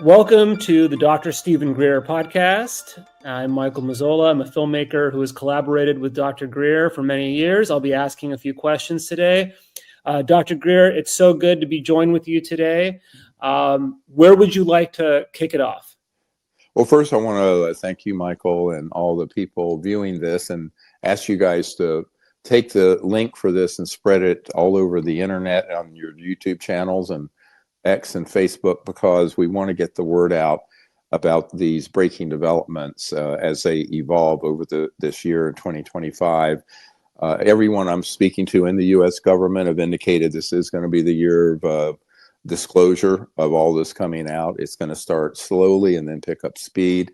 Welcome to the Dr. Stephen Greer podcast. I'm Michael Mazzola. I'm a filmmaker who has collaborated with Dr. Greer for many years. I'll be asking a few questions today. Dr. Greer, it's so good to be joined with you today. Where would you like to kick it off? Well, first, I want to thank you, Michael, and all the people viewing this, and ask you guys to take the link for this and spread it all over the internet on your YouTube channels and X and Facebook, because we want to get the word out about these breaking developments as they evolve over this year in 2025. Everyone I'm speaking to in the U.S. government have indicated this is going to be the year of disclosure of all this coming out. It's going to start slowly and then pick up speed.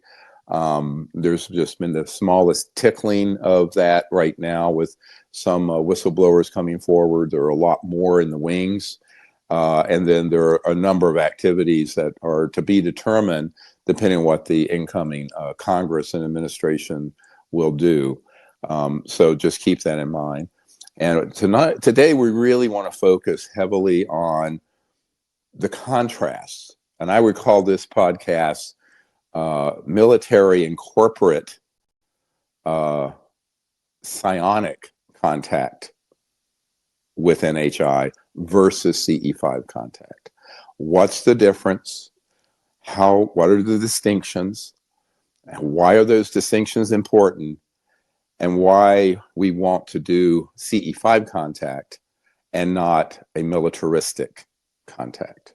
There's just been the smallest tickling of that right now with some whistleblowers coming forward. There are a lot more in the wings. And then there are a number of activities that are to be determined depending on what the incoming Congress and administration will do. So just keep that in mind. And today we really want to focus heavily on the contrasts. And I would call this podcast Military and Corporate Psionic Contact with NHI versus CE5 contact. What's the difference? What are the distinctions? Why are those distinctions important? And why we want to do CE5 contact and not a militaristic contact.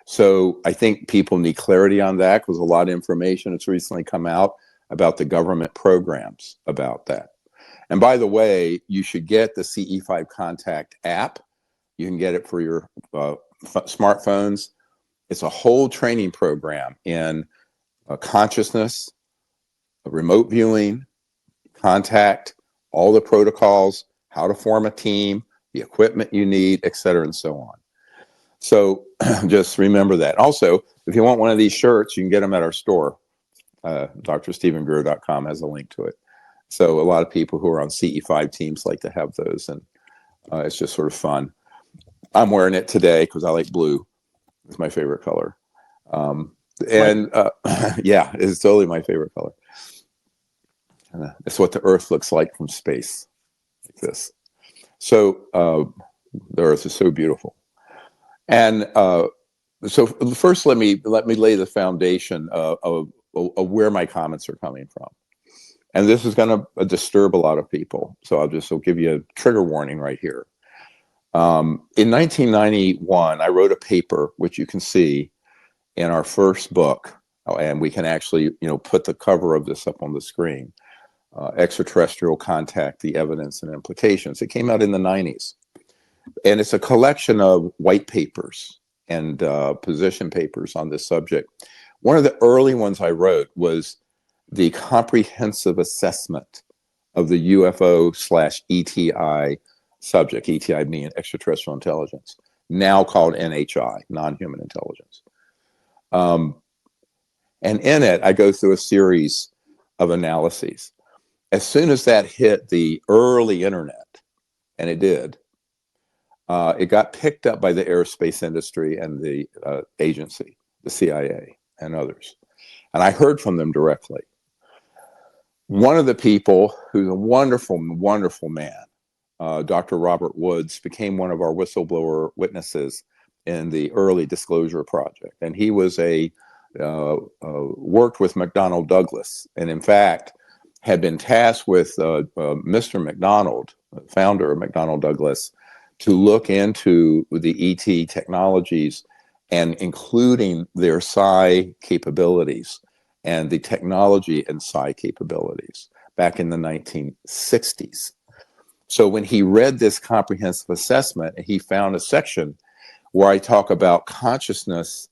So I think people need clarity on that, because a lot of information has recently come out about the government programs about that. And by the way, you should get the CE5 Contact app. You can get it for your smartphones. It's a whole training program in consciousness, remote viewing, contact, all the protocols, how to form a team, the equipment you need, et cetera, and so on. So just remember that. Also, if you want one of these shirts, you can get them at our store. drstephenGreer.com has a link to it. So a lot of people who are on CE5 teams like to have those, and it's just sort of fun. I'm wearing it today because I like blue. It's my favorite color. Yeah, it's totally my favorite color. It's what the Earth looks like from space, like this. So the Earth is so beautiful. And so first, let me lay the foundation of where my comments are coming from. And this is going to disturb a lot of people. So I'll give you a trigger warning right here. In 1991, I wrote a paper, which you can see in our first book, and we can actually, put the cover of this up on the screen. Extraterrestrial Contact, the Evidence and Implications. It came out in the 90s. And it's a collection of white papers and position papers on this subject. One of the early ones I wrote was the comprehensive assessment of the UFO/ETI subject, ETI being extraterrestrial intelligence, now called NHI, non-human intelligence. And in it, I go through a series of analyses. As soon as that hit the early internet, and it did, it got picked up by the aerospace industry and the agency, the CIA and others. And I heard from them directly. One of the people, who's a wonderful, wonderful man, Dr. Robert Woods, became one of our whistleblower witnesses in the early disclosure project. And he was worked with McDonnell Douglas, and in fact, had been tasked with Mr. McDonald, founder of McDonnell Douglas, to look into the ET technologies and including their psi capabilities and the technology and psi capabilities back in the 1960s. So when he read this comprehensive assessment, he found a section where I talk about consciousness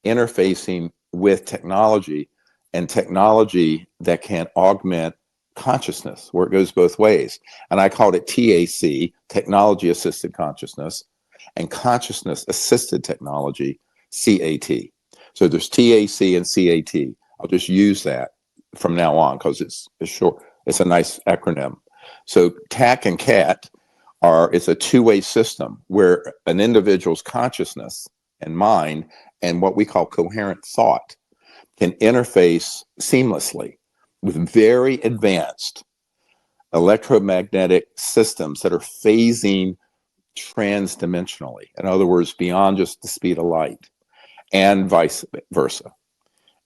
interfacing with technology, and technology that can augment consciousness, where it goes both ways. And I called it TAC, Technology Assisted Consciousness, and Consciousness Assisted Technology, CAT. So there's TAC and CAT. I'll just use that from now on because it's short. It's a nice acronym. So TAC and CAT it's a two-way system where an individual's consciousness and mind and what we call coherent thought can interface seamlessly with very advanced electromagnetic systems that are phasing transdimensionally. In other words, beyond just the speed of light, and vice versa.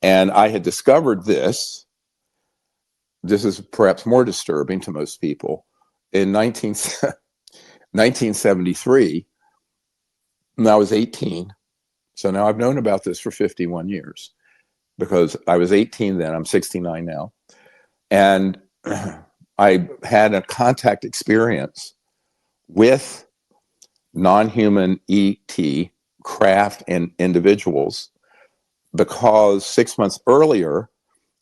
And I had discovered this. This is perhaps more disturbing to most people. In 1973, when I was 18, so now I've known about this for 51 years, because I was 18 then, I'm 69 now. And I had a contact experience with non-human ET craft and individuals, because 6 months earlier,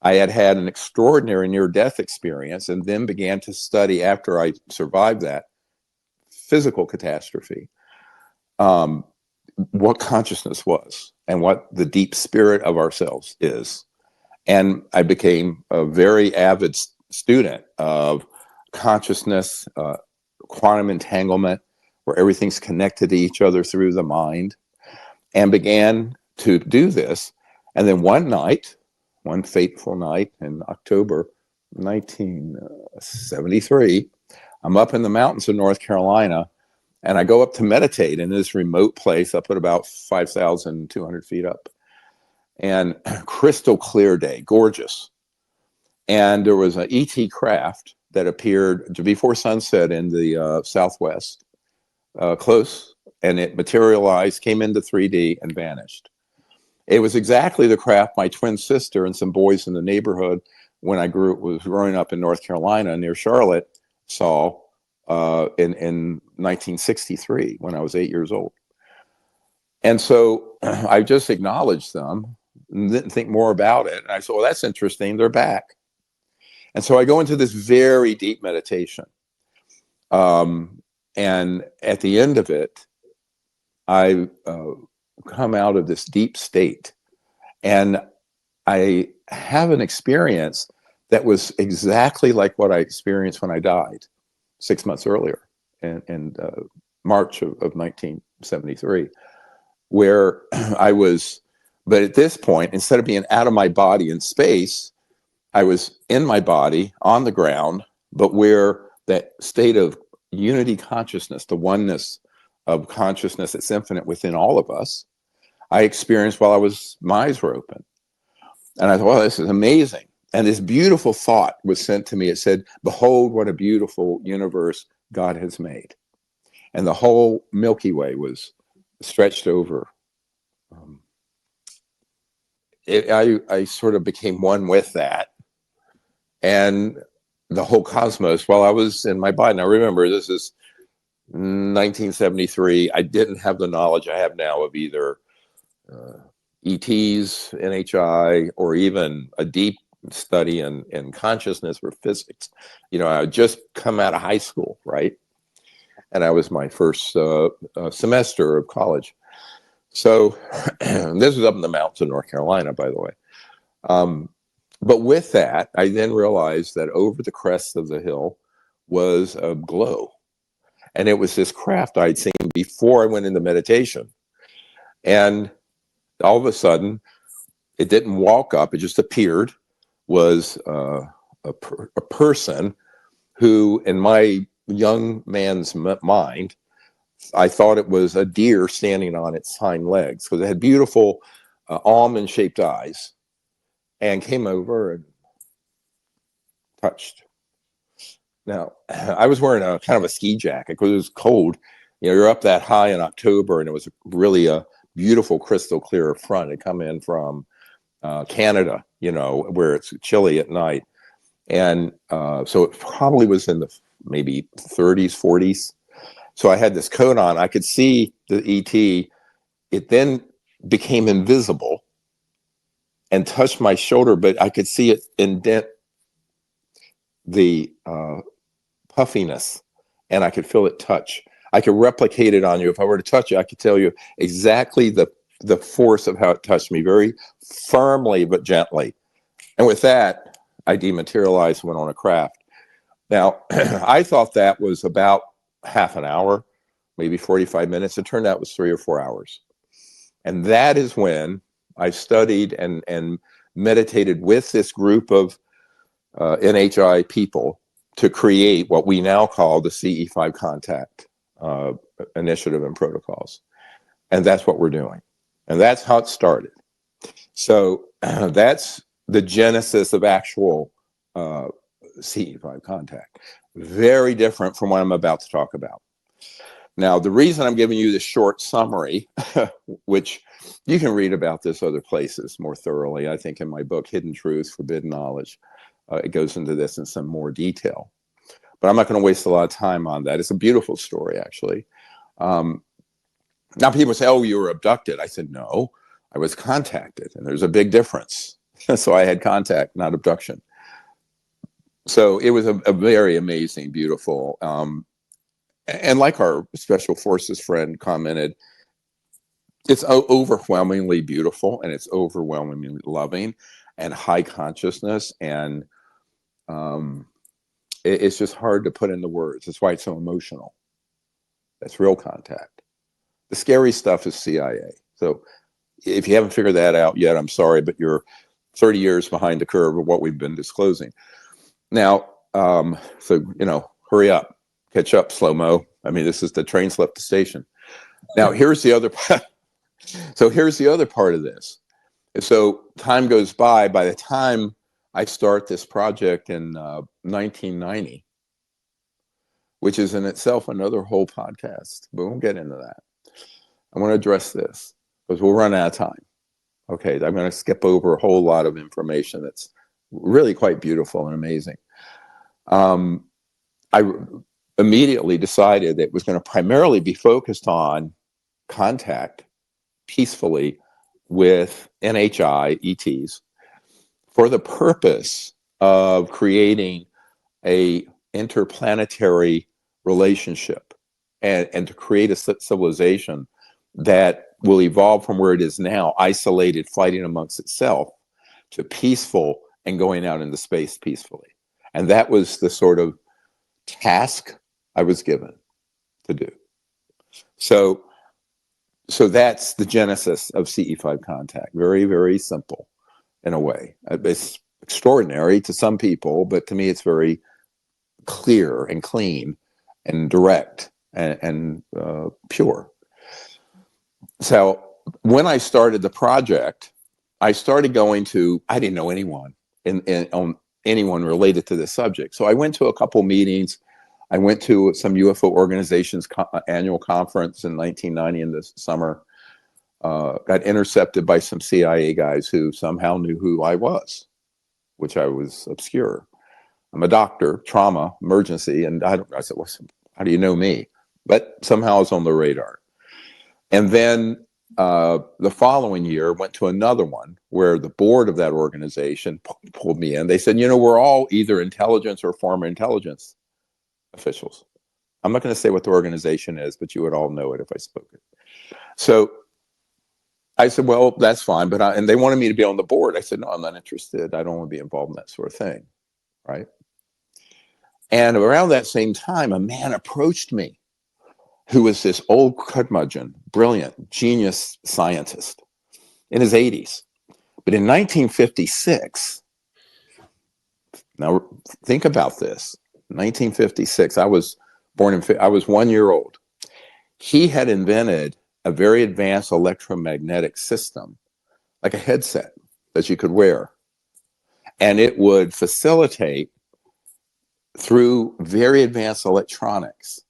I had had an extraordinary near-death experience and then began to study, after I survived that physical catastrophe, what consciousness was and what the deep spirit of ourselves is. And I became a very avid student of consciousness, quantum entanglement, where everything's connected to each other through the mind, and began to do this. And then one night, one fateful night in October 1973, I'm up in the mountains of North Carolina, and I go up to meditate in this remote place up at about 5,200 feet up. And crystal clear day, gorgeous. And there was an ET craft that appeared before sunset in the southwest, close, and it materialized, came into 3D, and vanished. It was exactly the craft my twin sister and some boys in the neighborhood, when I was growing up in North Carolina near Charlotte, saw in 1963 when I was 8 years old. And so I just acknowledged them and didn't think more about it. And I said, well, that's interesting, they're back. And so I go into this very deep meditation. And at the end of it, I come out of this deep state, and I have an experience that was exactly like what I experienced when I died 6 months earlier in March of 1973, where I was, but at this point, instead of being out of my body in space, I was in my body on the ground, but where that state of unity consciousness, the oneness of consciousness that's infinite within all of us, I experienced while my eyes were open. And I thought, well, this is amazing. And this beautiful thought was sent to me. It said, behold, what a beautiful universe God has made. And the whole Milky Way was stretched over. I sort of became one with that. And the whole cosmos while I was in my body. Now remember, this is 1973. I didn't have the knowledge I have now of either ETs, NHI, or even a deep study in consciousness or physics. You know, I had just come out of high school, right? And I was my first semester of college. So this was up in the mountains of North Carolina, by the way. But with that, I then realized that over the crest of the hill was a glow. And it was this craft I'd seen before I went into meditation. And all of a sudden, it didn't walk up, it just appeared, was a person who, in my young man's mind, I thought it was a deer standing on its hind legs, because it had beautiful almond-shaped eyes, and came over and touched. Now, I was wearing a kind of a ski jacket because it was cold. You know, you're up that high in October, and it was really a beautiful crystal clear front. It come in from Canada, you know, where it's chilly at night. And so it probably was in the maybe 30s, 40s. So I had this coat on. I could see the ET. It then became invisible and touched my shoulder, but I could see it indent the puffiness, and I could feel it touch. I could replicate it on you. If I were to touch you, I could tell you exactly the force of how it touched me, very firmly but gently. And with that, I dematerialized and went on a craft. Now, I thought that was about half an hour, maybe 45 minutes. It turned out it was 3 or 4 hours. And that is when I studied and meditated with this group of NHI people to create what we now call the CE5 Contact initiative and protocols. And that's what we're doing. And that's how it started. So that's the genesis of actual CE5 Contact. Very different from what I'm about to talk about. Now, the reason I'm giving you this short summary, which you can read about this other places more thoroughly, I think in my book, Hidden Truths, Forbidden Knowledge, it goes into this in some more detail. But I'm not going to waste a lot of time on that. It's a beautiful story, actually. Now people say, oh, you were abducted. I said, no, I was contacted, and there's a big difference. So I had contact, not abduction. So it was a very amazing, beautiful, and like our Special Forces friend commented, it's overwhelmingly beautiful, and it's overwhelmingly loving and high consciousness, and it's just hard to put into words. That's why it's so emotional. That's real contact. The scary stuff is CIA. So if you haven't figured that out yet, I'm sorry, but you're 30 years behind the curve of what we've been disclosing. Now, so, you know, hurry up, catch up, slow-mo. I mean, this is the train's left the station. Now, here's the other part. So here's the other part of this. So time goes by the time I start this project in 1990, which is in itself another whole podcast, but we'll get into that. I want to address this because we'll run out of time. Okay, I'm going to skip over a whole lot of information that's really quite beautiful and amazing. I immediately decided that it was going to primarily be focused on contact peacefully with NHI ETs for the purpose of creating a interplanetary relationship and to create a civilization that will evolve from where it is now, isolated, fighting amongst itself, to peaceful and going out into space peacefully. And that was the sort of task I was given to do. So that's the genesis of CE5 Contact. Very, very simple in a way. It's extraordinary to some people, but to me it's very clear and clean and direct and pure. So when I started the project, I started going to, I didn't know anyone anyone related to this subject. So I went to a couple meetings. I went to some UFO organizations annual conference in 1990 in the summer. Got intercepted by some CIA guys who somehow knew who I was, which I was obscure. I'm a doctor, trauma, emergency, and I said, well, how do you know me? But somehow I was on the radar. And then the following year, went to another one where the board of that organization pulled me in. They said, you know, we're all either intelligence or former intelligence officials. I'm not going to say what the organization is, but you would all know it if I spoke it. So I said, well, that's fine. But and they wanted me to be on the board. I said, no, I'm not interested. I don't want to be involved in that sort of thing. Right. And around that same time, a man approached me who was this old curmudgeon, brilliant, genius scientist in his 80s. But in 1956, now think about this, 1956, I was 1 year old. He had invented a very advanced electromagnetic system, like a headset that you could wear. And it would facilitate through very advanced electronics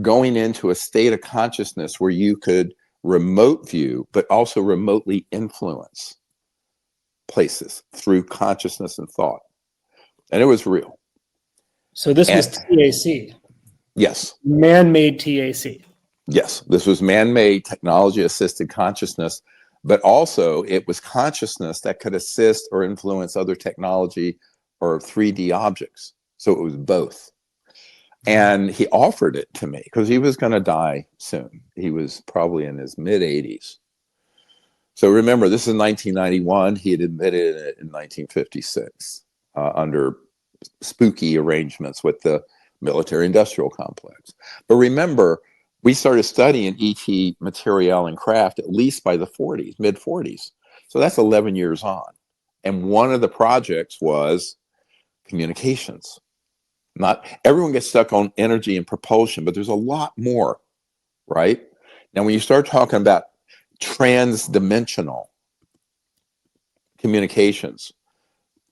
going into a state of consciousness where you could remote view, but also remotely influence places through consciousness and thought. And it was real. So this was TAC. Yes. Man-made TAC. Yes. This was man-made technology-assisted consciousness, but also it was consciousness that could assist or influence other technology or 3D objects. So it was both. And he offered it to me because he was going to die soon. He was probably in his mid-80s. So remember, this is 1991. He had admitted it in 1956 under spooky arrangements with the military-industrial complex. But remember, we started studying 𝗬𝗃 and craft at least by the 40s, mid 40s. So that's 11 years on. And one of the projects was communications. Not everyone gets stuck on energy and propulsion, but there's a lot more, right? Now, when you start talking about trans-dimensional communications,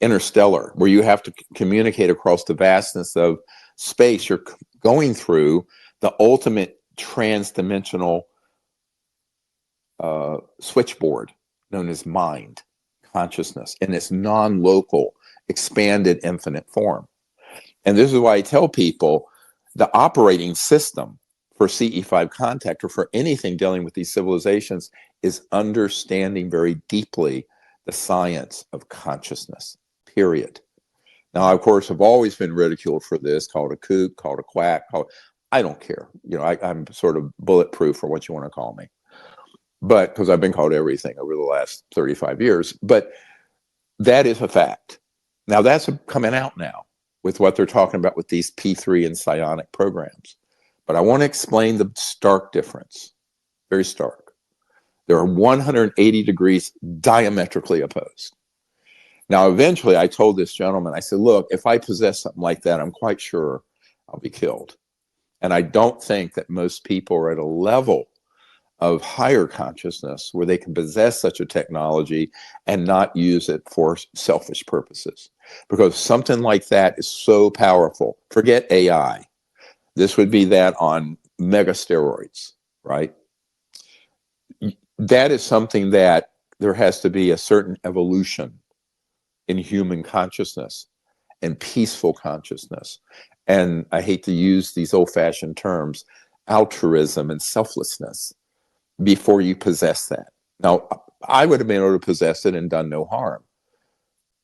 interstellar, where you have to communicate across the vastness of space, you're going through the ultimate trans-dimensional switchboard known as mind, consciousness, in its non-local, expanded, infinite form. And this is why I tell people the operating system for CE5 contact or for anything dealing with these civilizations is understanding very deeply the science of consciousness, period. Now, of course, I've always been ridiculed for this, called a kook, called a quack, I don't care. You know, I'm sort of bulletproof for what you want to call me. But because I've been called everything over the last 35 years, but that is a fact. Now that's coming out now with what they're talking about with these P3 and psionic programs. But I want to explain the stark difference, very stark. There are 180 degrees diametrically opposed. Now, eventually I told this gentleman, I said, look, if I possess something like that, I'm quite sure I'll be killed. And I don't think that most people are at a level of higher consciousness where they can possess such a technology and not use it for selfish purposes. Because something like that is so powerful. Forget AI. This would be that on mega steroids, right? That is something that there has to be a certain evolution in human consciousness and peaceful consciousness. And I hate to use these old-fashioned terms, altruism and selflessness, before you possess that. Now, I would have been able to possess it and done no harm.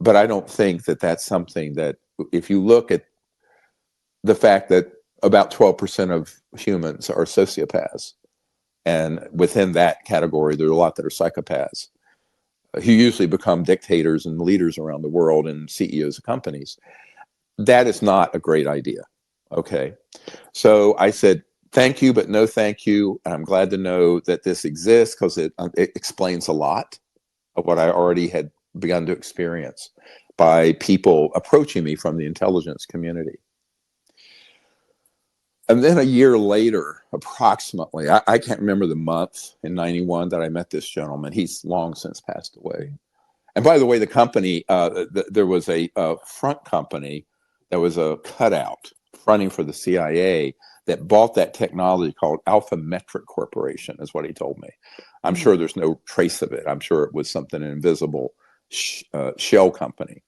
But I don't think that that's something that, if you look at the fact that about 12% of humans are sociopaths, and within that category, there are a lot that are psychopaths, who usually become dictators and leaders around the world and CEOs of companies. That is not a great idea, okay? So I said, thank you, but no thank you. And I'm glad to know that this exists because it explains a lot of what I already had begun to experience by people approaching me from the intelligence community. And then a year later, approximately, I can't remember the month, in 91 that I met this gentleman. He's long since passed away. And by the way, the company, there was a front company that was a cutout fronting for the CIA that bought that technology called 𝗲𝗄 Corporation, is what he told me. I'm sure there's no trace of it. I'm sure it was something, an invisible shell company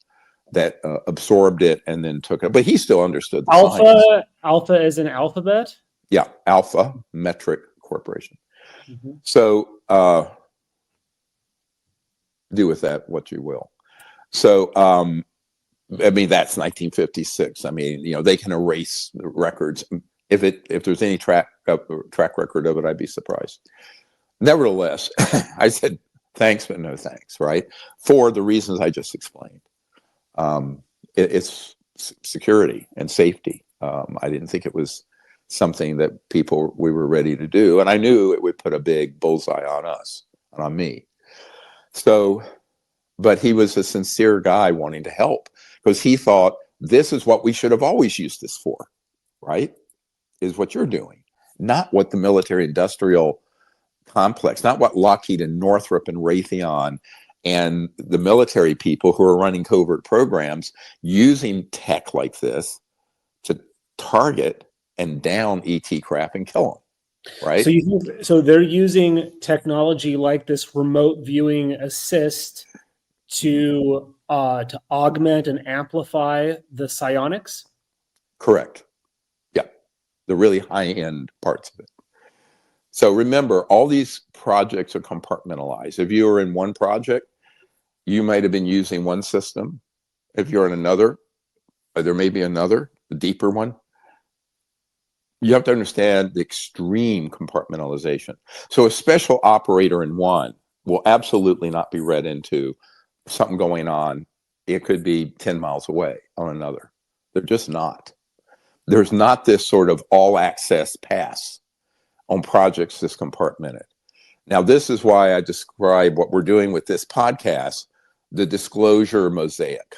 that absorbed it and then took it. But he still understood the science. Alpha is an alphabet? Yeah, 𝗲𝗄 Corporation. Mm-hmm. So do with that what you will. So, I mean, that's 1956. I mean, you know, they can erase the records. If there's any track record of it, I'd be surprised. Nevertheless, I said, thanks, but no thanks, right? For the reasons I just explained. It's security and safety. I didn't think it was something that we were ready to do. And I knew it would put a big bullseye on us and on me. So, but he was a sincere guy wanting to help because he thought this is what we should have always used this for, right? Is what you're doing, not what the military industrial complex, not what Lockheed and Northrop and Raytheon and the military people who are running covert programs using tech like this to target and down 𝗬𝗃 and kill them, right? So they're using technology like this remote viewing assist to augment and amplify the psionics? Correct. Yeah, the really high-end parts of it. So remember, all these projects are compartmentalized. If you are in one project, you might have been using one system. If you're in another, there may be another, a deeper one. You have to understand the extreme compartmentalization. So a special operator in one will absolutely not be read into something going on. It could be 10 miles away on another. They're just not. There's not this sort of all access pass on projects that's compartmented. Now, this is why I describe what we're doing with this podcast, the disclosure mosaic.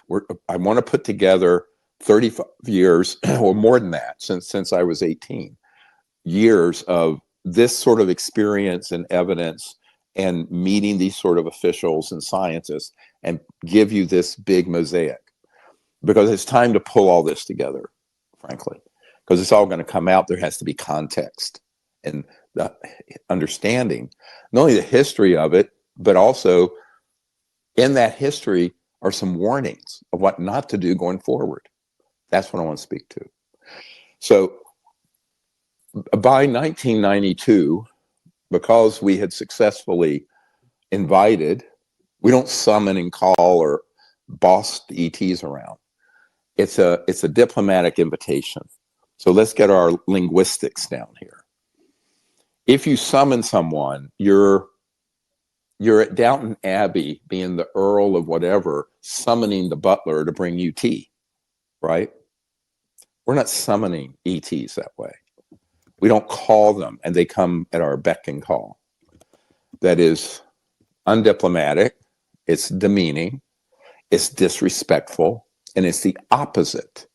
I want to put together 35 years or more than that, since I was 18 years of this sort of experience and evidence and meeting these sort of officials and scientists, and give you this big mosaic, because it's time to pull all this together, frankly, because it's all going to come out. There has to be context and the understanding, not only the history of it, but also in that history are some warnings of what not to do going forward. That's what I want to speak to. So by 1992, because we had successfully invited, we don't summon and call or boss the ETs around. It's a diplomatic invitation. So let's get our linguistics down here. If you summon someone, you're at Downton Abbey, being the Earl of whatever, summoning the butler to bring you tea, right? We're not summoning ETs that way. We don't call them and they come at our beck and call. That is undiplomatic, it's demeaning, it's disrespectful, and it's the opposite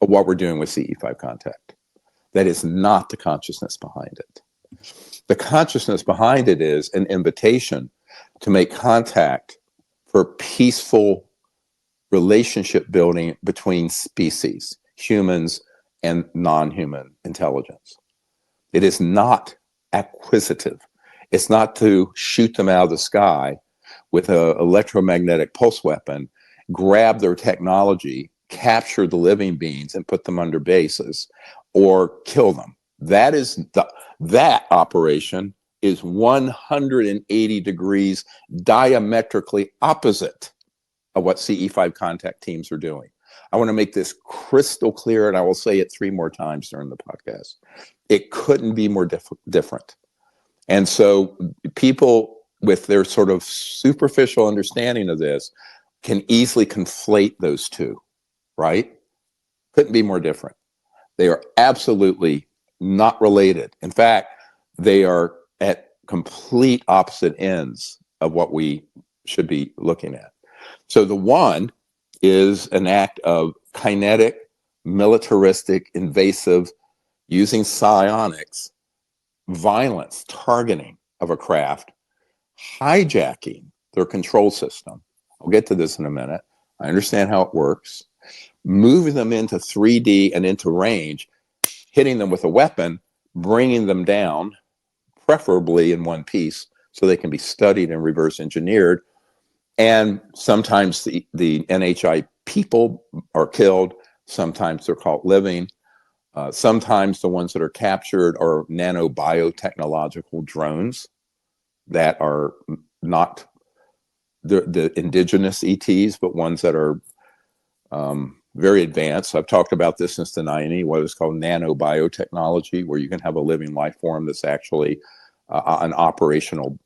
of what we're doing with CE5 contact. That is not the consciousness behind it. The consciousness behind it is an invitation to make contact for peaceful relationship building between species, humans and non-human intelligence. It is not acquisitive. It's not to shoot them out of the sky with an electromagnetic pulse weapon, grab their technology, capture the living beings and put them under bases, or kill them. That operation is 180 degrees diametrically opposite of what CE5 contact teams are doing. I want to make this crystal clear, and I will say it 3 more times during the podcast. It couldn't be more different. And so people with their sort of superficial understanding of this can easily conflate those two, right? Couldn't be more different. They are absolutely not related. In fact, they are at complete opposite ends of what we should be looking at. So the one is an act of kinetic, militaristic, invasive, using psionics, violence, targeting of a craft, hijacking their control system. I'll get to this in a minute. I understand how it works. Moving them into 3D and into range, hitting them with a weapon, bringing them down, preferably in one piece, so they can be studied and reverse engineered. And sometimes the 𝗍𝗍𝗃 people are killed. Sometimes they're caught living. Sometimes the ones that are captured are nanobiotechnological drones that are not the indigenous ETs, but ones that are very advanced. I've talked about this since the 90s, what is called nanobiotechnology, where you can have a living life form that's actually an operational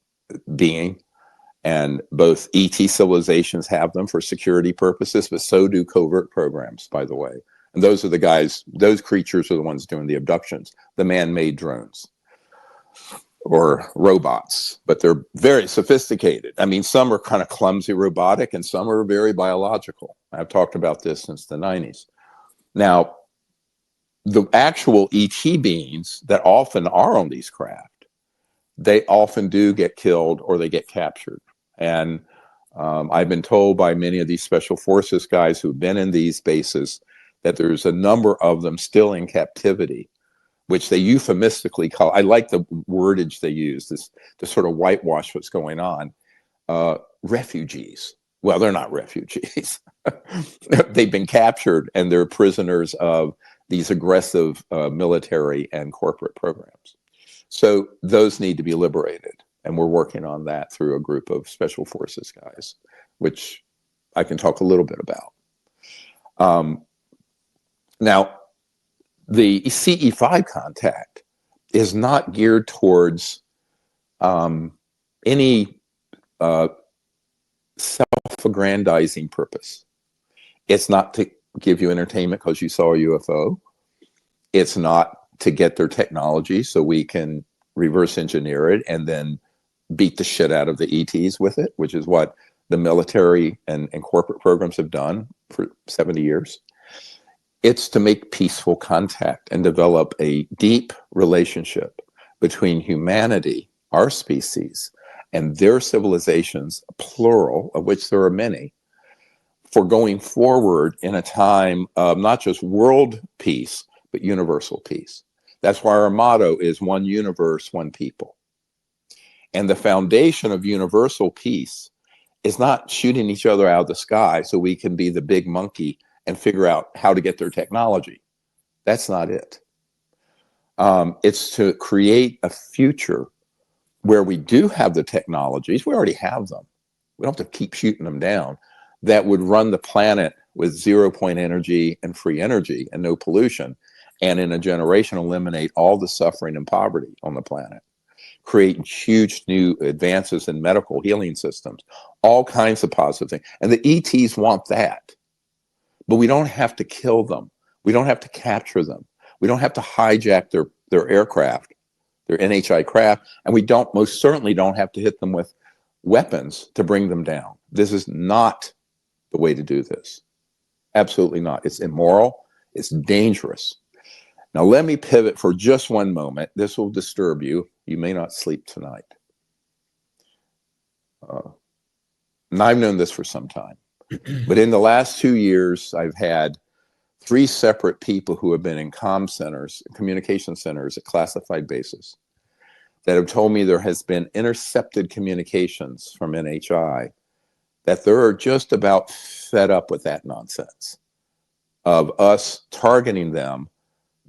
being. And both ET civilizations have them for security purposes, but so do covert programs, by the way. And those are the guys, those creatures are the ones doing the abductions, the man-made drones or robots, but they're very sophisticated. I mean, some are kind of clumsy robotic and some are very biological. I've talked about this since the 90s. Now, the actual ET beings that often are on these craft, they often do get killed or they get captured. And I've been told by many of these special forces guys who've been in these bases that there's a number of them still in captivity, which they euphemistically call, I like the wordage they use, this to sort of whitewash what's going on, refugees. Well, they're not refugees. They've been captured and they're prisoners of these aggressive military and corporate programs. So those need to be liberated. And we're working on that through a group of special forces guys, which I can talk a little bit about. Now, the CE5 contact is not geared towards any self-aggrandizing purpose. It's not to give you entertainment because you saw a UFO. It's not to get their technology so we can reverse engineer it and then beat the shit out of the ETs with it, which is what the military and corporate programs have done for 70 years. It's to make peaceful contact and develop a deep relationship between humanity, our species, and their civilizations, plural, of which there are many, for going forward in a time of not just world peace, but universal peace. That's why our motto is one universe, one people. And the foundation of universal peace is not shooting each other out of the sky so we can be the big monkey and figure out how to get their technology. That's not it. It's to create a future where we do have the technologies, we already have them. We don't have to keep shooting them down, that would run the planet with 0-point energy and free energy and no pollution, and in a generation eliminate all the suffering and poverty on the planet. Create huge new advances in medical healing systems, all kinds of positive things. And the ETs want that. But we don't have to kill them. We don't have to capture them. We don't have to hijack their aircraft, their NHI craft, and we most certainly don't have to hit them with weapons to bring them down. This is not the way to do this. Absolutely not. It's immoral. It's dangerous. Now, let me pivot for just one moment. This will disturb you. You may not sleep tonight. And I've known this for some time. But in the last 2 years, I've had 3 separate people who have been in communication centers at classified bases that have told me there has been intercepted communications from NHI, that they're just about fed up with that nonsense of us targeting them,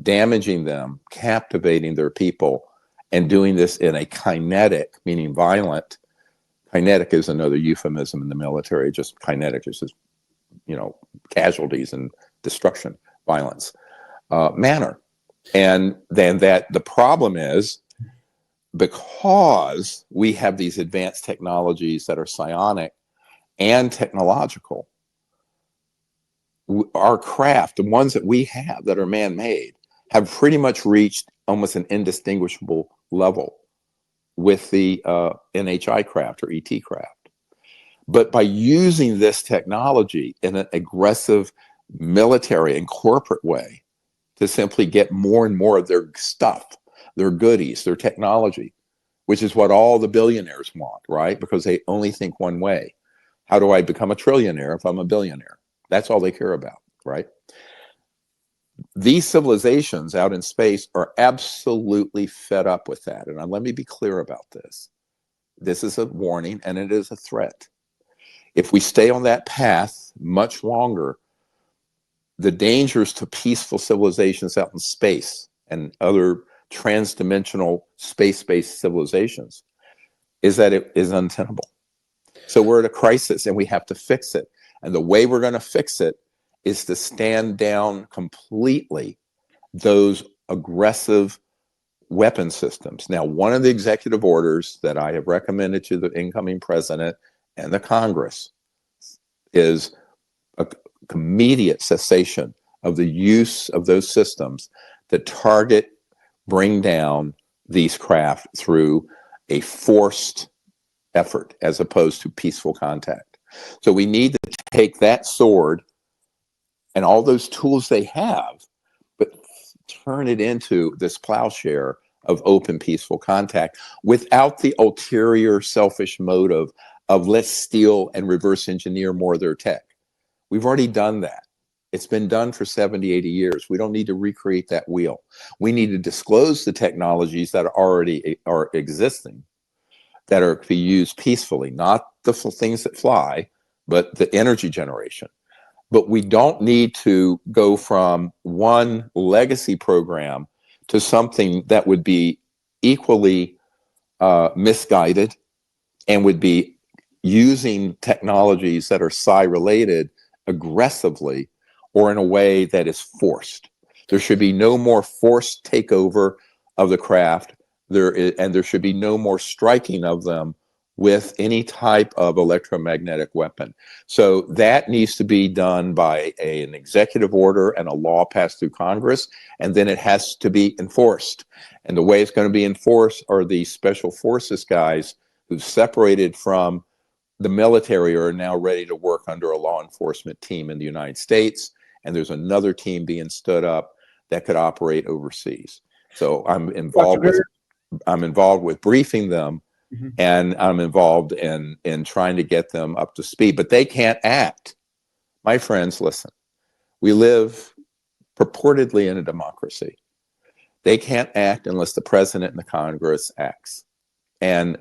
damaging them, captivating their people, and doing this in a kinetic, meaning violent. Kinetic is another euphemism in the military. Just kinetic is just, casualties and destruction, violence manner. And then the problem is, because we have these advanced technologies that are psionic and technological, our craft, the ones that we have that are man-made, have pretty much reached almost an indistinguishable level with the NHI craft or ET craft. But by using this technology in an aggressive military and corporate way to simply get more and more of their stuff, their goodies, their technology, which is what all the billionaires want, right? Because they only think one way. How do I become a trillionaire if I'm a billionaire? That's all they care about, right? These civilizations out in space are absolutely fed up with that. And let me be clear about this. This is a warning and it is a threat. If we stay on that path much longer, the dangers to peaceful civilizations out in space and other trans-dimensional space-based civilizations is that it is untenable. So we're at a crisis and we have to fix it. And the way we're going to fix it is to stand down completely those aggressive weapon systems. Now, one of the executive orders that I have recommended to the incoming president and the Congress is an immediate cessation of the use of those systems that target, bring down these craft through a forced effort as opposed to peaceful contact. So we need to take that sword and all those tools they have, but turn it into this plowshare of open, peaceful contact without the ulterior, selfish motive of let's steal and reverse engineer more of their tech. We've already done that. It's been done for 70, 80 years. We don't need to recreate that wheel. We need to disclose the technologies that already are existing, that are to be used peacefully, not the things that fly, but the energy generation. But we don't need to go from one legacy program to something that would be equally misguided and would be using technologies that are psi related aggressively or in a way that is forced. There should be no more forced takeover of the craft. There should be no more striking of them with any type of electromagnetic weapon. So that needs to be done by an executive order and a law passed through Congress, and then it has to be enforced. And the way it's going to be enforced are the special forces guys who've separated from the military are now ready to work under a law enforcement team in the United States. And there's another team being stood up that could operate overseas. So I'm involved with briefing them. Mm-hmm. And I'm involved in trying to get them up to speed, but they can't act. My friends, listen, we live purportedly in a democracy. They can't act unless the president and the Congress acts. And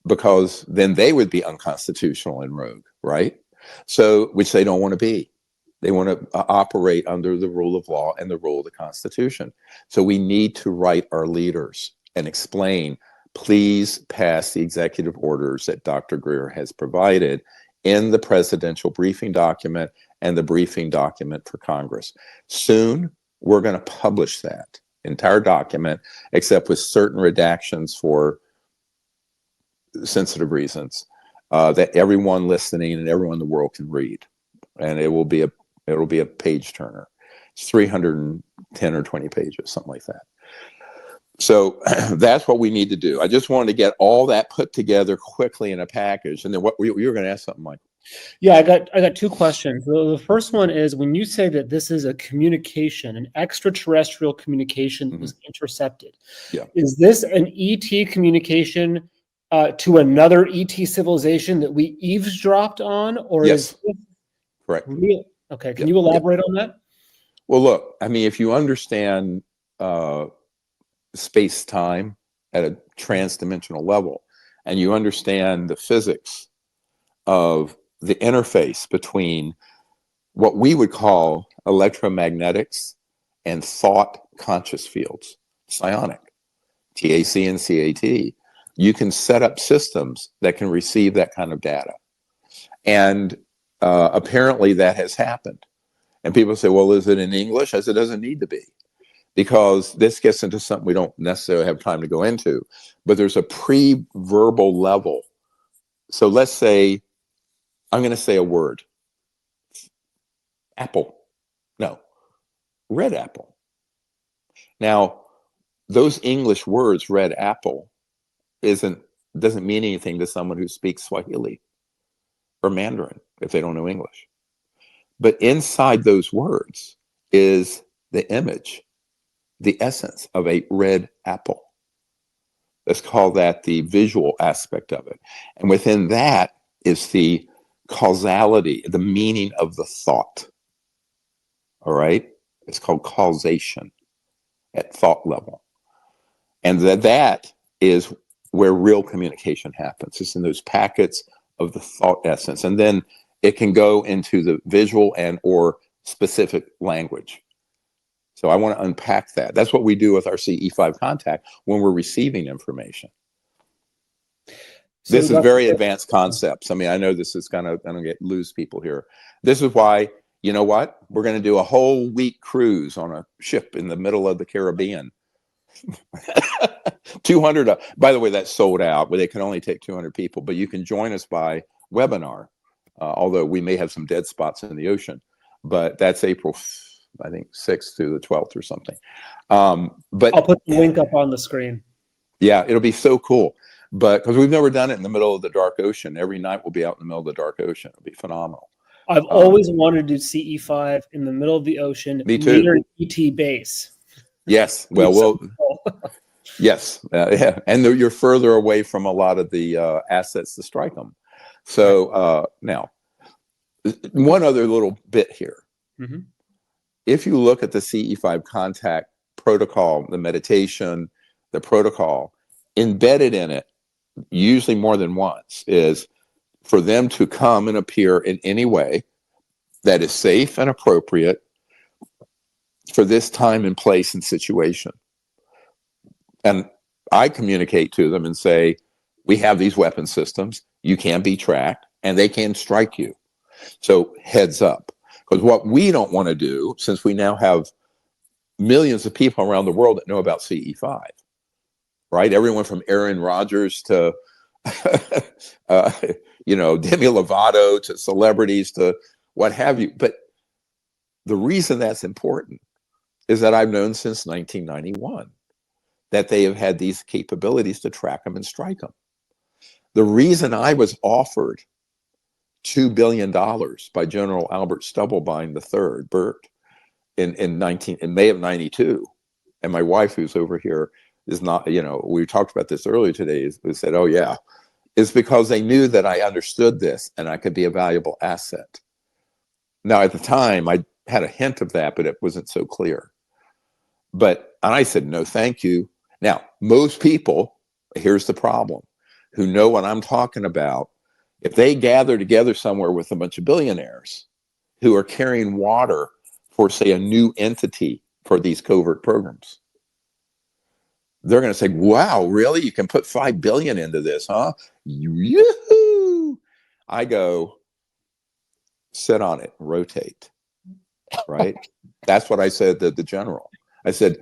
because then they would be unconstitutional and rogue, right? So, which they don't want to be. They want to operate under the rule of law and the rule of the Constitution. So we need to write our leaders and explain, please pass the executive orders that Dr. Greer has provided in the presidential briefing document and the briefing document for Congress. Soon, we're going to publish that entire document, except with certain redactions for sensitive reasons, that everyone listening and everyone in the world can read. And it'll be a page turner. It's 310 or 20 pages, something like that. So that's what we need to do. I just wanted to get all that put together quickly in a package. And then what you were going to ask something, Mike? Yeah, I got two questions. The first one is, when you say that this is a communication, an extraterrestrial communication that was intercepted, is this an ET communication to another ET civilization that we eavesdropped on, or is this correct? Real? Okay, can you elaborate on that? Well, look, I mean, if you understand space-time at a trans-dimensional level, and you understand the physics of the interface between what we would call electromagnetics and thought conscious fields, psionic, TAC and CAT, you can set up systems that can receive that kind of data. And apparently that has happened. And people say, well, is it in English? I said, it doesn't need to be, because this gets into something we don't necessarily have time to go into, but there's a pre-verbal level. So let's say, I'm going to say a word. Apple. No. Red apple. Now, those English words, red apple, doesn't mean anything to someone who speaks Swahili or Mandarin if they don't know English. But inside those words is the image, the essence of a red apple. Let's call that the visual aspect of it. And within that is the causality, the meaning of the thought. All right? It's called causation at thought level. And that is where real communication happens. It's in those packets of the thought essence. And then it can go into the visual and or specific language. So I want to unpack that. That's what we do with our CE5 contact when we're receiving information. So this is very advanced concepts. I mean, I know this is gonna lose people here. This is why, you know what? We're going to do a whole week cruise on a ship in the middle of the Caribbean. 200, by the way, that's sold out, but they can only take 200 people, but you can join us by webinar, although we may have some dead spots in the ocean, but that's April, I think, 6th through the 12th or something. But I'll put the link up on the screen. Yeah, it'll be so cool. But because we've never done it in the middle of the dark ocean. Every night we'll be out in the middle of the dark ocean. It'll be phenomenal. I've always wanted to do CE5 in the middle of the ocean. Me too. Near an ET base. Yes. Well, yes. Yeah. And you're further away from a lot of the assets to strike them. So now, one other little bit here. Mm-hmm. If you look at the CE5 contact protocol, the meditation, the protocol, embedded in it, usually more than once, is for them to come and appear in any way that is safe and appropriate for this time and place and situation. And I communicate to them and say, we have these weapon systems, you can be tracked, and they can strike you. So heads up. Because what we don't want to do, since we now have millions of people around the world that know about CE5, right? Everyone from Aaron Rodgers to Demi Lovato to celebrities to what have you. But the reason that's important is that I've known since 1991 that they have had these capabilities to track them and strike them. The reason I was offered $2 billion by General Albert Stubblebine III, Bert, in May of '92, and my wife, who's over here, is not, we talked about this earlier today, who said, oh yeah, is because they knew that I understood this and I could be a valuable asset. Now, at the time, I had a hint of that, but it wasn't so clear. And I said, no, thank you. Now, most people, here's the problem, who know what I'm talking about, if they gather together somewhere with a bunch of billionaires who are carrying water for, say, a new entity for these covert programs, they're going to say, wow, really? You can put $5 billion into this, huh? Yoo-hoo! I go, sit on it, rotate, right? That's what I said to the general. I said,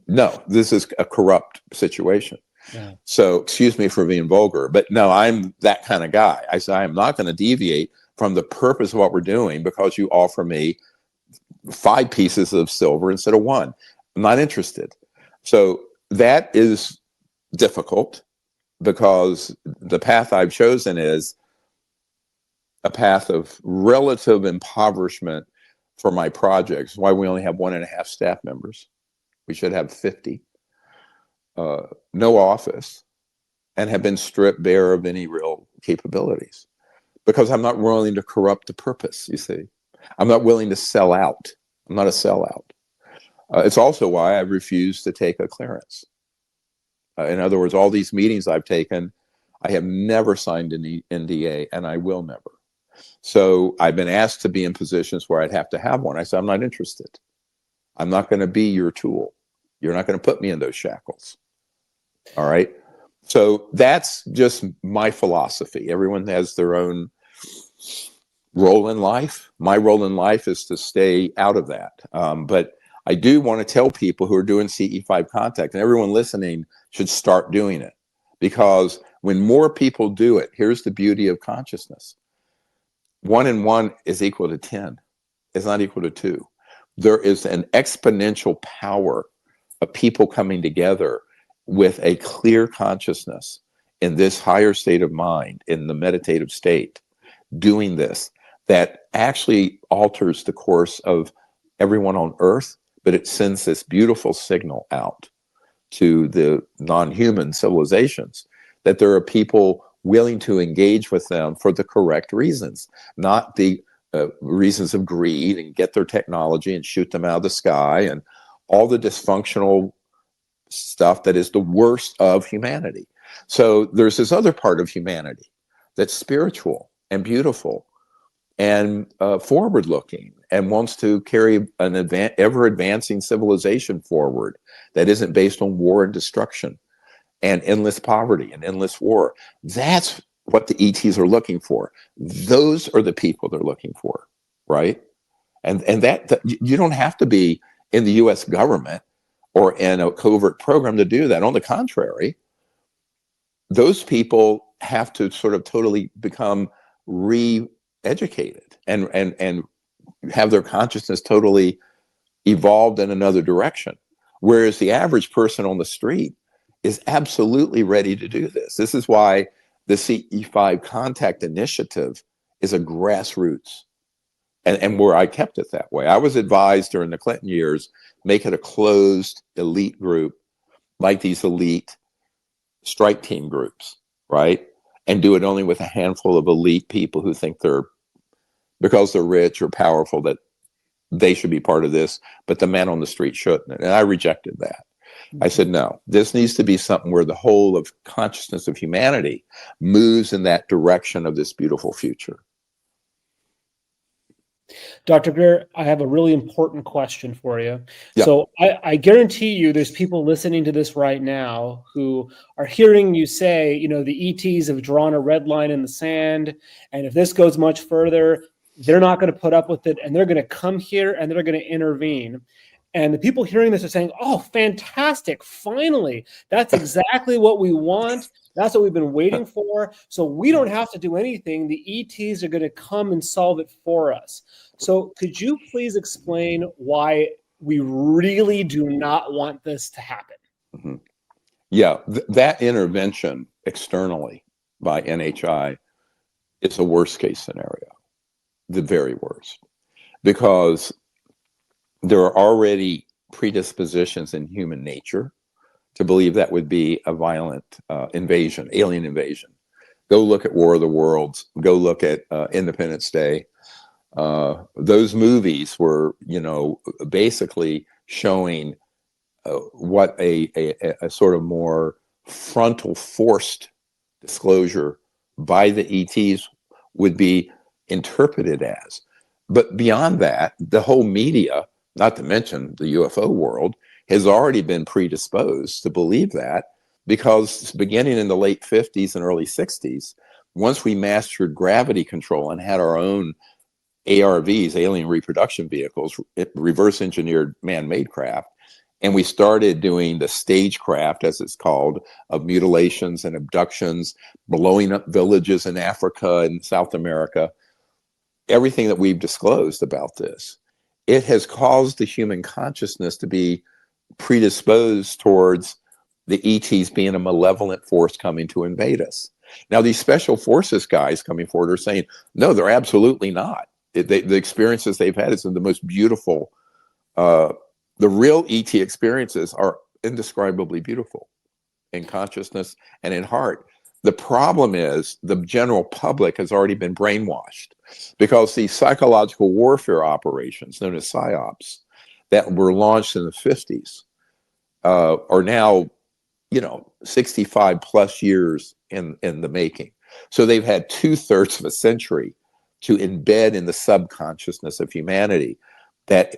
no, this is a corrupt situation. Yeah. So excuse me for being vulgar, but no, I'm that kind of guy. I said, I'm not going to deviate from the purpose of what we're doing because you offer me 5 pieces of silver instead of 1. I'm not interested. So that is difficult because the path I've chosen is a path of relative impoverishment for my projects. Why we only have 1.5 staff members. We should have 50. No office, and have been stripped bare of any real capabilities because I'm not willing to corrupt the purpose, you see. I'm not willing to sell out. I'm not a sellout. It's also why I've refused to take a clearance. In other words, all these meetings I've taken, I have never signed an NDA, and I will never. So I've been asked to be in positions where I'd have to have one. I said, I'm not interested. I'm not going to be your tool. You're not going to put me in those shackles. All right. So that's just my philosophy. Everyone has their own role in life. My role in life is to stay out of that. But I do want to tell people who are doing CE5 contact, and everyone listening should start doing it, because when more people do it, here's the beauty of consciousness. 1 and 1 is equal to 10. It's not equal to 2. There is an exponential power of people coming together with a clear consciousness in this higher state of mind, in the meditative state, doing this, that actually alters the course of everyone on Earth, but it sends this beautiful signal out to the non-human civilizations that there are people willing to engage with them for the correct reasons, not the reasons of greed and get their technology and shoot them out of the sky and all the dysfunctional stuff that is the worst of humanity. So there's this other part of humanity that's spiritual and beautiful and forward-looking and wants to carry an ever-advancing civilization forward that isn't based on war and destruction and endless poverty and endless war. That's what the ETs are looking for. Those are the people they're looking for, right? And that you don't have to be in the U.S. government or in a covert program to do that. On the contrary, those people have to sort of totally become re-educated and have their consciousness totally evolved in another direction. Whereas the average person on the street is absolutely ready to do this. This is why the CE5 Contact Initiative is a grassroots. And where I kept it that way. I was advised during the Clinton years, make it a closed elite group, like these elite strike team groups, right? And do it only with a handful of elite people who think because they're rich or powerful, that they should be part of this, but the man on the street shouldn't. And I rejected that. I said, no, this needs to be something where the whole of consciousness of humanity moves in that direction of this beautiful future. Dr. Greer, I have a really important question for you. Yeah. So I guarantee you there's people listening to this right now who are hearing you say, the ETs have drawn a red line in the sand, and if this goes much further, they're not going to put up with it, and they're going to come here and they're going to intervene. And the people hearing this are saying, oh, fantastic, finally, that's exactly what we want. That's what we've been waiting for. So we don't have to do anything. The ETs are going to come and solve it for us. So could you please explain why we really do not want this to happen? Mm-hmm. Yeah, that intervention externally by NHI is a worst case scenario, the very worst, because there are already predispositions in human nature to believe that would be a violent invasion, alien invasion. Go look at War of the Worlds. Go look at Independence Day. Those movies were, basically showing what a sort of more frontal forced disclosure by the ETs would be interpreted as. But beyond that, the whole media, not to mention the UFO world, has already been predisposed to believe that, because beginning in the late 50s and early 60s, once we mastered gravity control and had our own ARVs, alien reproduction vehicles, reverse engineered man-made craft, and we started doing the stagecraft, as it's called, of mutilations and abductions, blowing up villages in Africa and South America, everything that we've disclosed about this, it has caused the human consciousness to be predisposed towards the ETs being a malevolent force coming to invade us. Now, these special forces guys coming forward are saying, no, they're absolutely not. The experiences they've had is the most beautiful. The real ET experiences are indescribably beautiful in consciousness and in heart. The problem is the general public has already been brainwashed, because these psychological warfare operations known as PSYOPs that were launched in the 50s are now, 65 plus years in the making. So they've had 2/3 of a century to embed in the subconsciousness of humanity that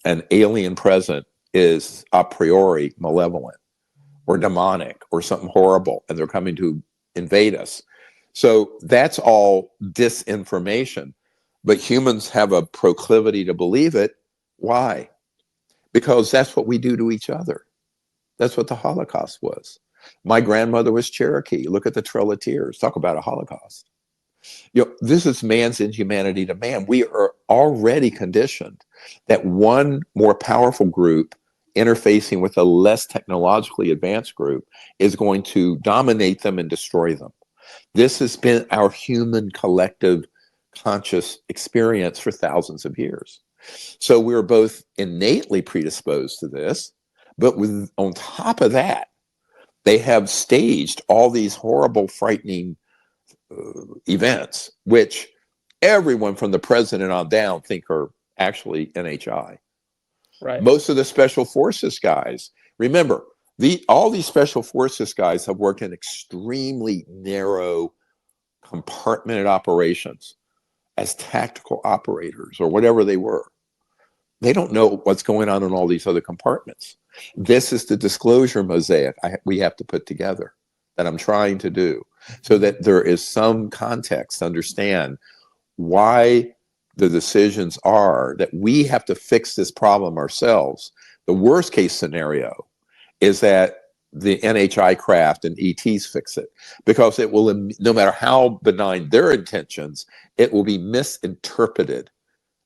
an alien present is a priori malevolent or demonic or something horrible, and they're coming to invade us. So that's all disinformation. But humans have a proclivity to believe it. Why? Because that's what we do to each other. That's what the Holocaust was. My grandmother was Cherokee. Look at the Trail of Tears. Talk about a Holocaust. This is man's inhumanity to man. We are already conditioned that one more powerful group interfacing with a less technologically advanced group is going to dominate them and destroy them. This has been our human collective conscious experience for thousands of years. So we're both innately predisposed to this, but on top of that, they have staged all these horrible, frightening events, which everyone from the president on down think are actually NHI. Right. Most of the special forces guys, remember, all these special forces guys have worked in extremely narrow compartmented operations as tactical operators or whatever they were. They don't know what's going on in all these other compartments. This is the disclosure mosaic we have to put together that I'm trying to do, so that there is some context to understand why the decisions are that we have to fix this problem ourselves. The worst case scenario is that the NHI craft and ETs fix it, because it will, no matter how benign their intentions, it will be misinterpreted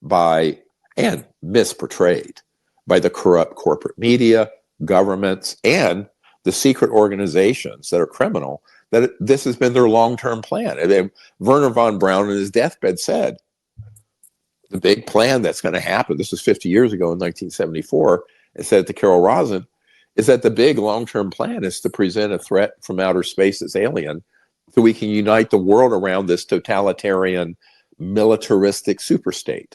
by and misportrayed by the corrupt corporate media, governments, and the secret organizations that are criminal, that this has been their long-term plan. And Wernher von Braun in his deathbed said, the big plan that's going to happen, this was 50 years ago in 1974, and said to Carol Rosin, is that the big long-term plan is to present a threat from outer space as alien, so we can unite the world around this totalitarian, militaristic superstate.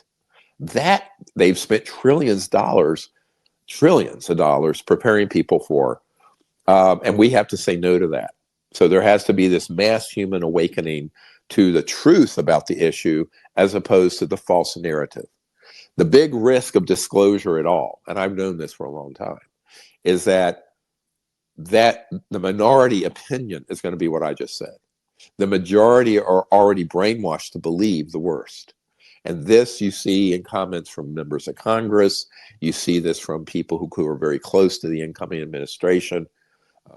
That they've spent trillions of dollars preparing people for. And we have to say no to that. So there has to be this mass human awakening to the truth about the issue, as opposed to the false narrative. The big risk of disclosure at all, and I've known this for a long time, is that the minority opinion is going to be what I just said. The majority are already brainwashed to believe the worst. And this you see in comments from members of Congress. You see this from people who are very close to the incoming administration.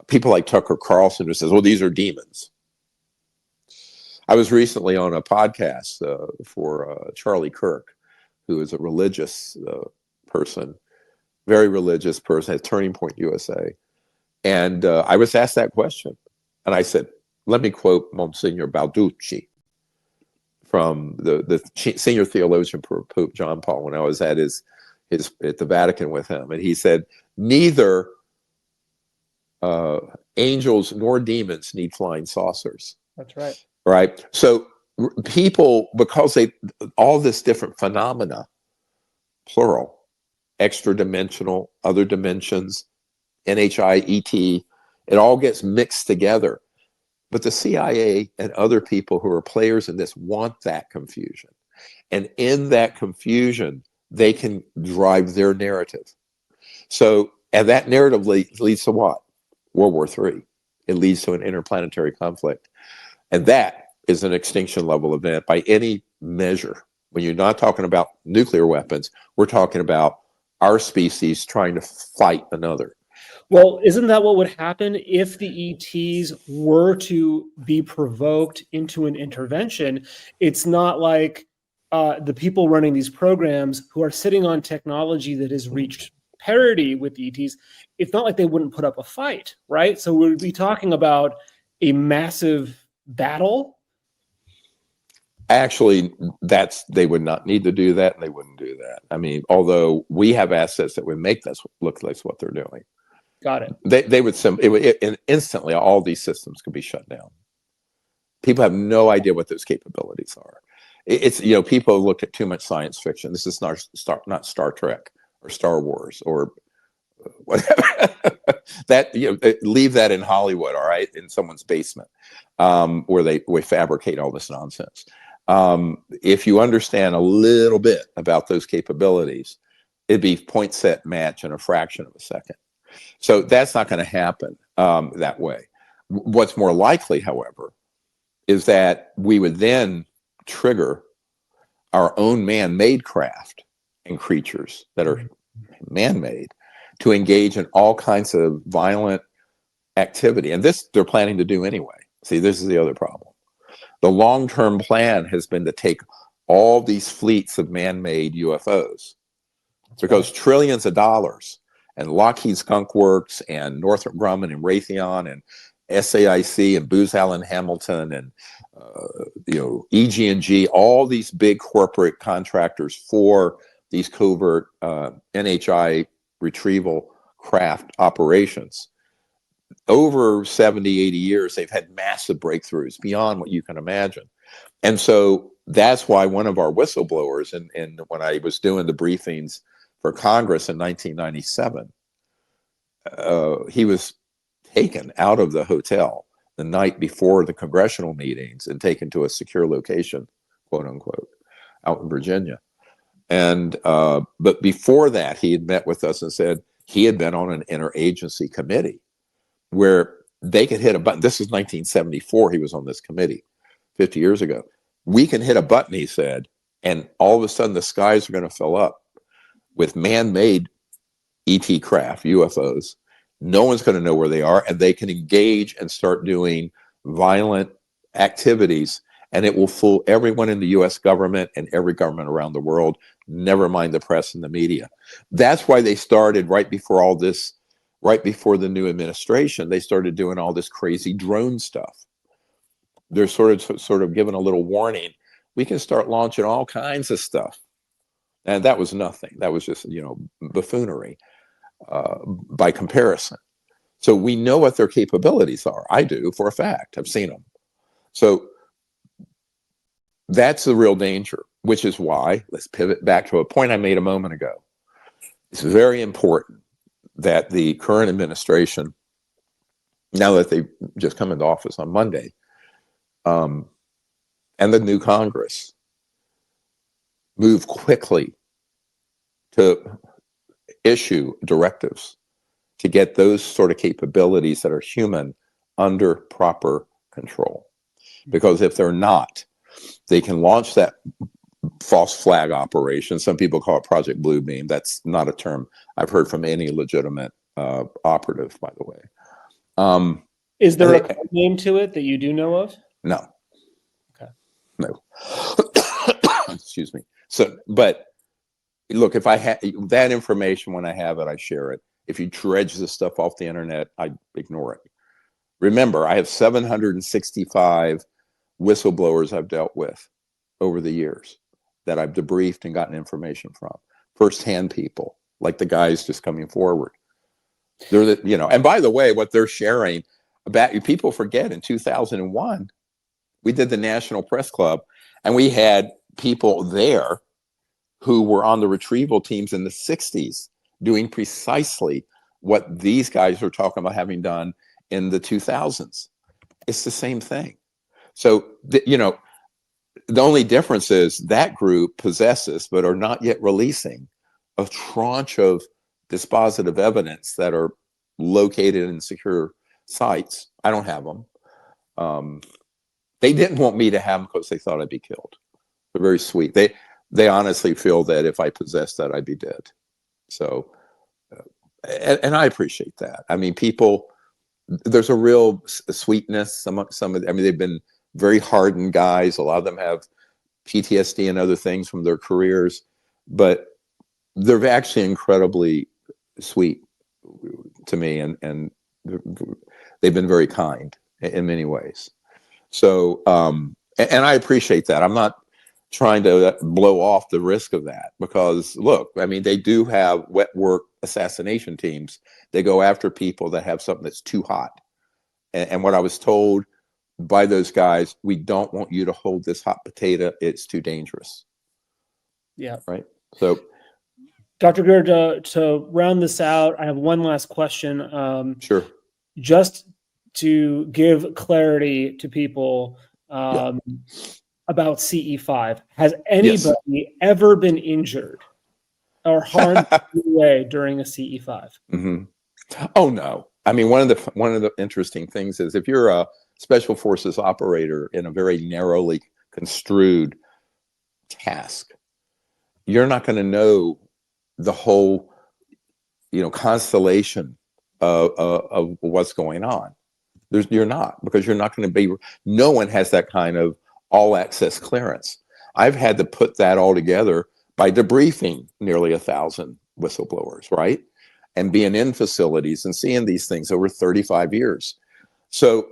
People like Tucker Carlson who says, well, these are demons. I was recently on a podcast for Charlie Kirk, who is a religious person, very religious person at Turning Point USA. And I was asked that question. And I said, let me quote Monsignor Balducci from the senior theologian for Pope John Paul when I was at his at the Vatican with him. And he said, neither angels nor demons need flying saucers. That's right. Right. So people, because all this different phenomena, plural, extra dimensional, other dimensions, 𝗏𝗍, it all gets mixed together. But the CIA and other people who are players in this want that confusion. And in that confusion, they can drive their narrative. So, and that narrative leads to what? World War III. It leads to an interplanetary conflict. And that is an extinction level event by any measure. When you're not talking about nuclear weapons, we're talking about our species trying to fight another. Well, isn't that what would happen if the ETs were to be provoked into an intervention? It's not like the people running these programs who are sitting on technology that has reached parity with the ETs. It's not like they wouldn't put up a fight, right? So we'd be talking about a massive battle. Actually, they would not need to do that, and they wouldn't do that. I mean, although we have assets that would make this look like what they're doing. Got it. They would instantly all these systems could be shut down. People have no idea what those capabilities are. It's people look at too much science fiction. This is not Star Trek or Star Wars or whatever. That leave that in Hollywood, all right, in someone's basement, where they fabricate all this nonsense. If you understand a little bit about those capabilities, it'd be point, set, match in a fraction of a second. So that's not going to happen that way. What's more likely, however, is that we would then trigger our own man-made craft and creatures that are man-made to engage in all kinds of violent activity. And this they're planning to do anyway. See, this is the other problem. The long-term plan has been to take all these fleets of man-made UFOs. Because trillions of dollars, and Lockheed Skunk Works and Northrop Grumman and Raytheon and SAIC and Booz Allen Hamilton and EG&G, all these big corporate contractors for these covert 𝗏𝗍 retrieval craft operations. Over 70, 80 years, they've had massive breakthroughs beyond what you can imagine. And so that's why one of our whistleblowers, and when I was doing the briefings for Congress in 1997, he was taken out of the hotel the night before the congressional meetings and taken to a secure location, quote unquote, out in Virginia. And but before that, he had met with us and said he had been on an interagency committee where they could hit a button. This is 1974. He was on this committee 50 years ago. We can hit a button, he said, and all of a sudden the skies are going to fill up with man-made ET craft, UFOs. No one's going to know where they are, and they can engage and start doing violent activities, and it will fool everyone in the U.S. government and every government around the world, never mind the press and the media. That's why they started right before all this, right before the new administration, they started doing all this crazy drone stuff. They're sort of given a little warning. We can start launching all kinds of stuff. And that was nothing. That was just, buffoonery by comparison. So we know what their capabilities are. I do, for a fact. I've seen them. So that's the real danger, which is why, let's pivot back to a point I made a moment ago. It's very important that the current administration, now that they've just come into office on Monday, and the new Congress, move quickly to issue directives to get those sort of capabilities that are human under proper control. Because if they're not, they can launch that false flag operation. Some people call it Project Bluebeam. That's not a term I've heard from any legitimate operative, by the way. Is there a code name to it that you do know of? No. Okay. No. Excuse me. So, but look, if I have that information, when I have it, I share it. If you dredge this stuff off the internet, I ignore it. Remember, I have 765 whistleblowers I've dealt with over the years that I've debriefed and gotten information from. Firsthand people, like the guys just coming forward. They're the, you know, and by the way, what they're sharing about, people forget, in 2001, we did the National Press Club, and we had people there who were on the retrieval teams in the 60s doing precisely what these guys are talking about having done in the 2000s. It's the same thing. So, you know, the only difference is that group possesses, but are not yet releasing, a tranche of dispositive evidence that are located in secure sites. I don't have them. They didn't want me to have them because they thought I'd be killed. They're very sweet. They honestly feel that if I possessed that, I'd be dead. So, and I appreciate that. I mean, people, there's a real sweetness among some of them. I mean, they've been very hardened guys. A lot of them have PTSD and other things from their careers, but they're actually incredibly sweet to me, and they've been very kind in many ways. So, and I appreciate that. I'm not trying to blow off the risk of that, because look, I mean, they do have wet work assassination teams. They go after people that have something that's too hot. And what I was told by those guys, we don't want you to hold this hot potato. It's too dangerous. Yeah. Right. So, Dr. Greer, to round this out, I have one last question. Sure. Just to give clarity to people about CE5, has anybody ever been injured or harmed in any way during a CE5? Mm-hmm. Oh no! I mean, one of the interesting things is, if you're a special forces operator in a very narrowly construed task, you're not going to know the whole, you know, constellation of what's going on. You're not, because you're not going to be. No one has that kind of all access clearance. I've had to put that all together by debriefing nearly 1,000 whistleblowers, right? And being in facilities and seeing these things over 35 years. So,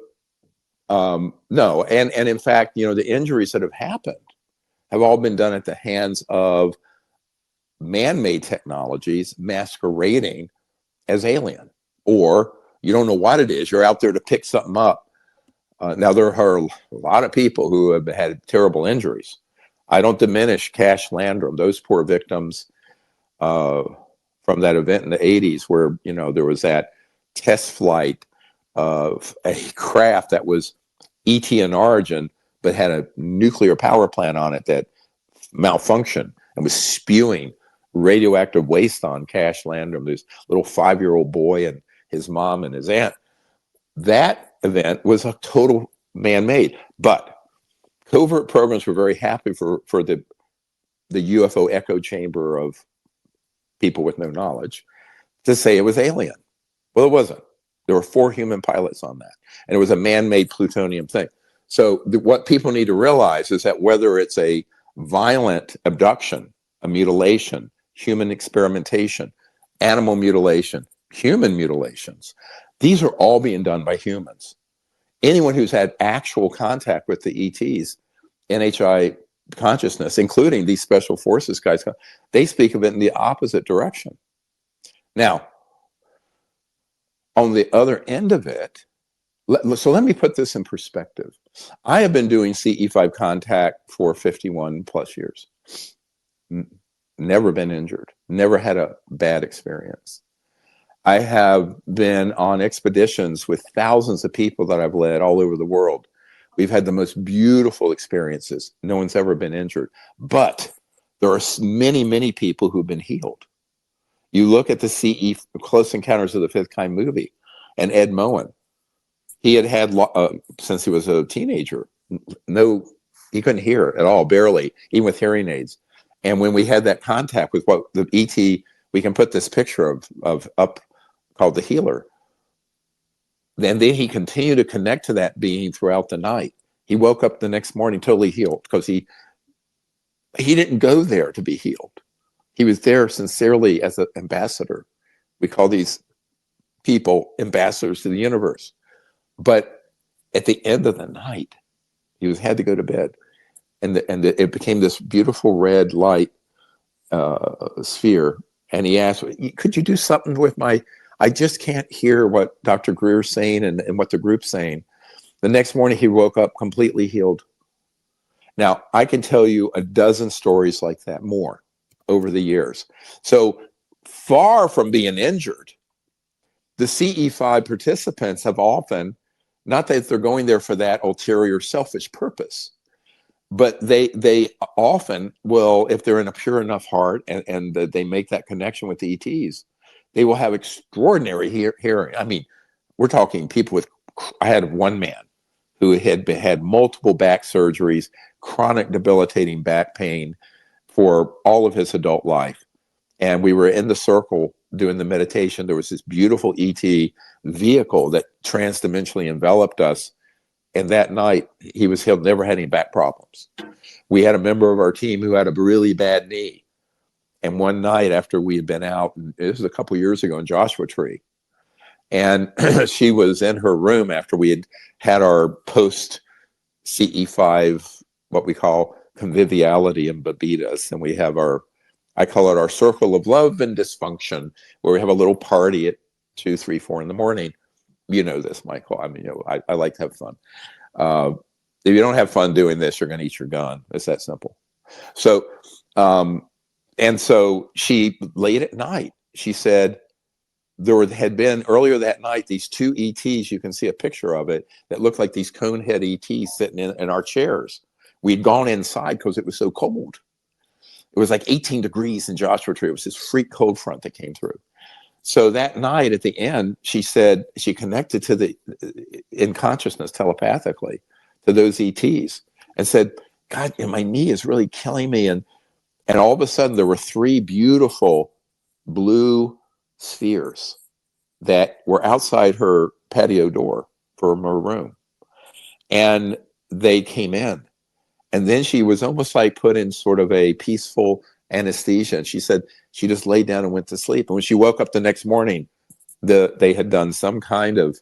no, and in fact, you know, the injuries that have happened have all been done at the hands of man-made technologies masquerading as alien, or you don't know what it is. You're out there to pick something up. Now, there are a lot of people who have had terrible injuries. I don't diminish Cash Landrum, those poor victims from that event in the 80s, where, you know, there was that test flight of a craft that was ET in origin, but had a nuclear power plant on it that malfunctioned and was spewing radioactive waste on Cash Landrum, this little 5-year-old boy and his mom and his aunt. That event was a total man-made, but covert programs were very happy for the UFO echo chamber of people with no knowledge to say it was alien. Well, it wasn't. There were 4 human pilots on that, and it was a man-made plutonium thing. So what people need to realize is that whether it's a violent abduction, a mutilation, human experimentation, animal mutilation, human mutilations, these are all being done by humans. Anyone who's had actual contact with the ETs, NHI consciousness, including these special forces guys, they speak of it in the opposite direction. Now, on the other end of it, so let me put this in perspective. I have been doing CE5 contact for 51 plus years. Never been injured, never had a bad experience. I have been on expeditions with thousands of people that I've led all over the world. We've had the most beautiful experiences. No one's ever been injured. But there are many, many people who've been healed. You look at the CE Close Encounters of the Fifth Kind movie, and Ed Moen. He had since he was a teenager, he couldn't hear at all, barely, even with hearing aids. And when we had that contact with what the ET, we can put this picture of up called the Healer. then he continued to connect to that being throughout the night. He woke up the next morning totally healed, because he didn't go there to be healed. He was there sincerely as an ambassador. We call these people ambassadors to the universe. But at the end of the night, he had to go to bed, and it became this beautiful red light sphere. And he asked, "Could you do something with I just can't hear what Dr. Greer's saying and what the group's saying." The next morning, he woke up completely healed. Now, I can tell you a dozen stories like that more over the years. So far from being injured, the CE5 participants have often, not that they're going there for that ulterior selfish purpose, but they often will, if they're in a pure enough heart and they make that connection with the ETs, they will have extraordinary hearing. I mean, we're talking people with, I had one man who had multiple back surgeries, chronic debilitating back pain for all of his adult life. And we were in the circle doing the meditation. There was this beautiful ET vehicle that transdimensionally enveloped us. And that night, he was healed, never had any back problems. We had a member of our team who had a really bad knee. And one night after we had been out, and this was a couple years ago in Joshua Tree, and she was in her room after we had our post CE5, what we call conviviality and babitas. And we have I call it our circle of love and dysfunction, where we have a little party at 2, 3, 4 in the morning. You know this, Michael. I mean, I like to have fun. If you don't have fun doing this, you're going to eat your gun. It's that simple. So, and so she, late at night, she said had been earlier that night, these 2 ETs, you can see a picture of it, that looked like these conehead ETs sitting in our chairs. We'd gone inside because it was so cold. It was like 18 degrees in Joshua Tree. It was this freak cold front that came through. So that night at the end, she said she connected to in consciousness telepathically to those ETs and said, "God, my knee is really killing me." And all of a sudden there were 3 beautiful blue spheres that were outside her patio door from her room. And they came in. And then she was almost like put in sort of a peaceful anesthesia. And she said she just laid down and went to sleep. And when she woke up the next morning, they had done some kind of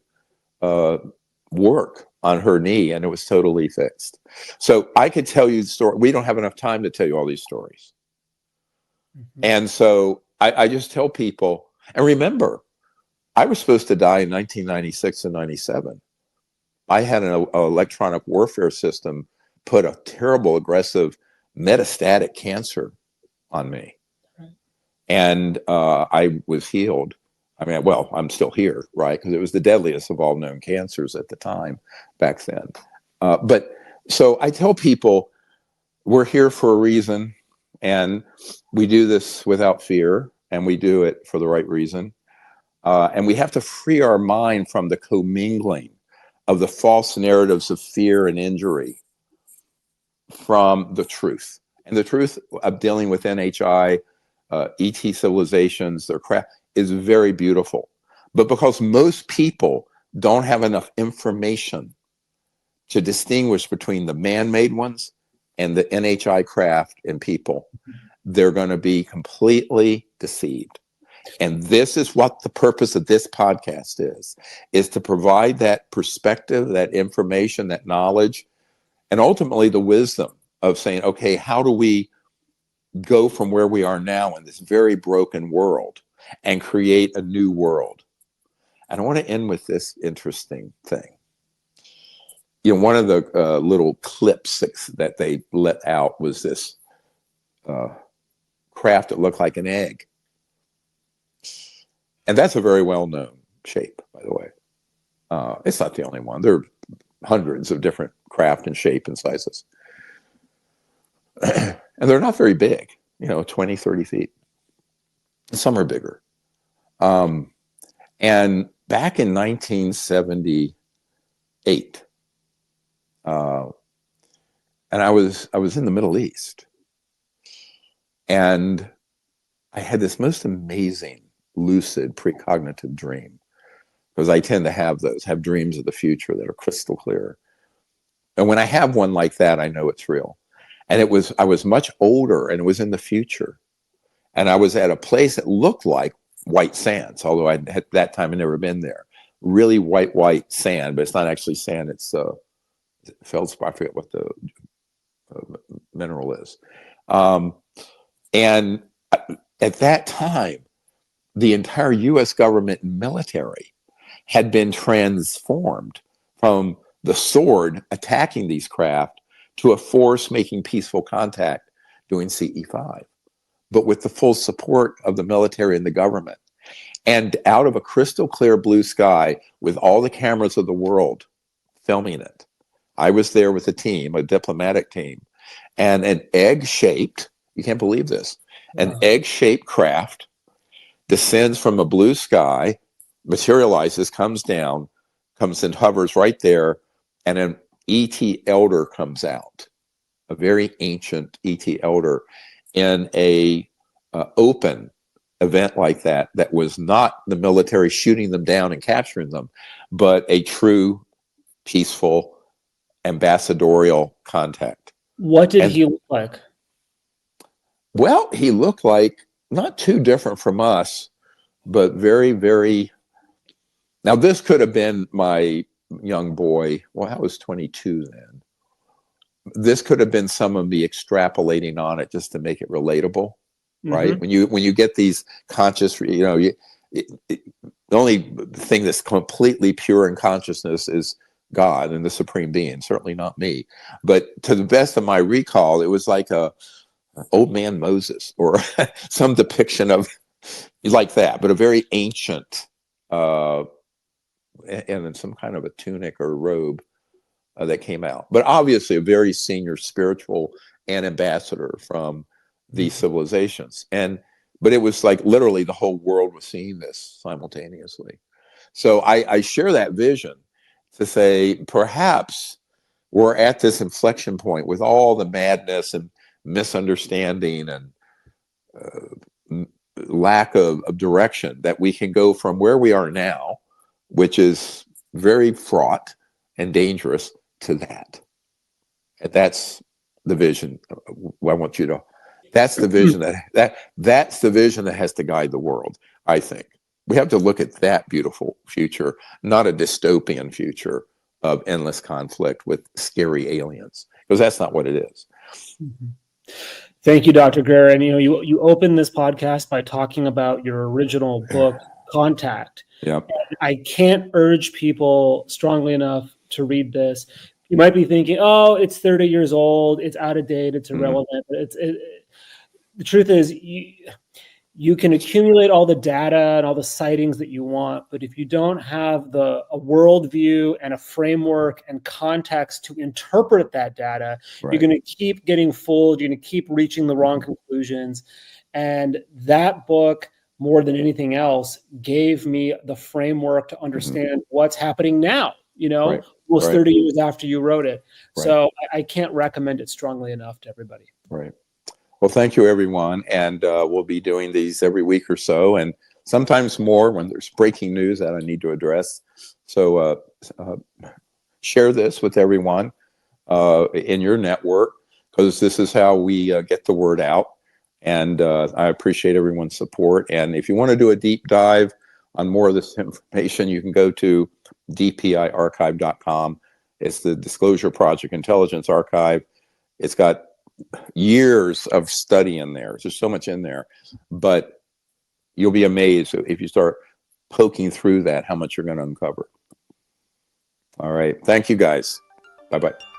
work on her knee, and it was totally fixed. So I could tell you the story. We don't have enough time to tell you all these stories. Mm-hmm. And so I just tell people, and remember, I was supposed to die in 1996 and 97. I had an electronic warfare system put a terrible, aggressive metastatic cancer on me. Right. And I was healed. I mean, well, I'm still here, right? Because it was the deadliest of all known cancers at the time back then. But so I tell people, we're here for a reason, and we do this without fear, and we do it for the right reason. And we have to free our mind from the commingling of the false narratives of fear and injury from the truth. And the truth of dealing with NHI, ET civilizations, their craft, is very beautiful. But because most people don't have enough information to distinguish between the man-made ones and the NHI craft and people, they're going to be completely deceived. And this is what the purpose of this podcast is to provide that perspective, that information, that knowledge, and ultimately the wisdom of saying, okay, how do we go from where we are now in this very broken world and create a new world? And I want to end with this interesting thing. You know, one of the little clips that they let out was this craft that looked like an egg. And that's a very well-known shape, by the way. It's not the only one. There are hundreds of different craft and shape and sizes. And they're not very big, 20, 30 feet. Some are bigger. And back in 1978, and I was in the Middle East, and I had this most amazing lucid precognitive dream. because I tend to have those, have dreams of the future that are crystal clear. And when I have one like that, I know it's real. And I was much older, and it was in the future. And I was at a place that looked like white sands, although at that time I'd never been there. Really white sand, but it's not actually sand. It's feldspar. I forget what the mineral is. And at that time, the entire U.S. government and military had been transformed from the sword attacking these craft to a force making peaceful contact doing 𝗖𝗍𝗫, but with the full support of the military and the government. And out of a crystal clear blue sky with all the cameras of the world filming it, I was there with a team, a diplomatic team, and an egg-shaped, you can't believe this, an egg-shaped craft descends from a blue sky, materializes, comes down, comes and hovers right there, and an 𝗬𝗃𝗪 comes out, a very ancient 𝗬𝗃𝗪, in a open event like that was not the military shooting them down and capturing them, but a true, peaceful, ambassadorial contact. What did he look like? Well, he looked like not too different from us, but very, very. Now, this could have been my young boy. Well, I was 22 then. This could have been some of me extrapolating on it just to make it relatable, right? When you get these conscious, the only thing that's completely pure in consciousness is God and the supreme being, certainly not me. But to the best of my recall, it was like a old man Moses or some depiction of like that, but a very ancient and in some kind of a tunic or robe that came out. But obviously a very senior spiritual and ambassador from these civilizations. But it was like literally the whole world was seeing this simultaneously. So I share that vision to say, perhaps we're at this inflection point with all the madness and misunderstanding and lack of direction, that we can go from where we are now, which is very fraught and dangerous, to that. And that's the vision. I want you to, that's the vision that's the vision that has to guide the world, I think. We have to look at that beautiful future, not a dystopian future of endless conflict with scary aliens, because that's not what it is. Thank you, Dr. Greer. And you opened this podcast by talking about your original book, Contact. Yeah. I can't urge people strongly enough to read this. You might be thinking, oh, it's 30 years old, it's out of date, it's irrelevant. But the truth is, you can accumulate all the data and all the sightings that you want, but if you don't have a worldview and a framework and context to interpret that data, you're going to keep getting fooled. You're going to keep reaching the wrong conclusions. And that book, more than anything else, gave me the framework to understand what's happening now, almost 30 years after you wrote it. So I can't recommend it strongly enough to everybody. Right. Well, thank you, everyone. And we'll be doing these every week or so, and sometimes more when there's breaking news that I need to address. So share this with everyone in your network, because this is how we get the word out. And I appreciate everyone's support. And if you want to do a deep dive on more of this information, you can go to dpiarchive.com. It's the Disclosure Project Intelligence Archive. It's got years of study in there. There's so much in there, but you'll be amazed if you start poking through that, how much you're going to uncover. All right. Thank you, guys. Bye-bye.